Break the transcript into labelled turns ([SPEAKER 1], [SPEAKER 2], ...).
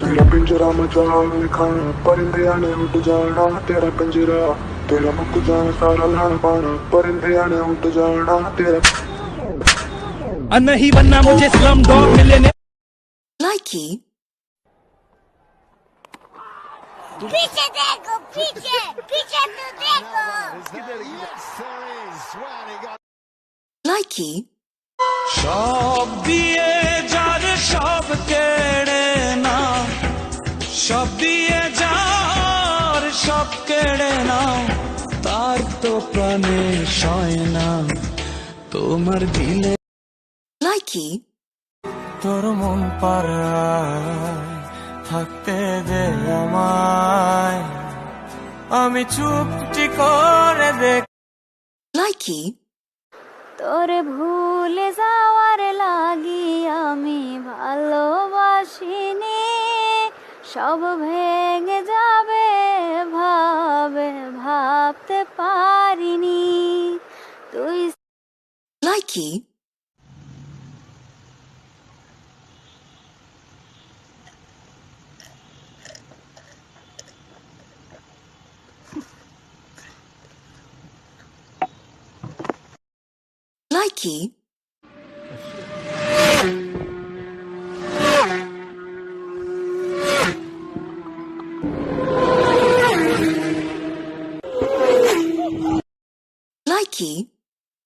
[SPEAKER 1] तेरा पिंजरा मचाल खाना परिंदे आने उठ जाना तेरा पिंजरा तेरा मुक जाना सारा लाना पाना परिंदे आने उठ जाना तेरा
[SPEAKER 2] नहीं बनना मुझे स्लम डॉग मिलियनेयर
[SPEAKER 3] Likey,
[SPEAKER 4] पीछे देखो पीछे पीछे तो देखो
[SPEAKER 3] likey,
[SPEAKER 2] সব দিয়ে যার সব কেড়ে না সব দিয়ে যার সব কেড়ে নাও তার তো প্রাণে সয় না তোমার দিলে
[SPEAKER 3] likey,
[SPEAKER 5] তোর মন পাড়ায় থাকতে দে আমায়, আমি চুপটি করে দেখ।
[SPEAKER 3] likey,
[SPEAKER 4] তোরে ভুলে যাওয়ার লাগি আমি ভালোবাসিনি সব ভেঙে যাবে ভাবতে পারিনি তুই
[SPEAKER 3] likey, likey.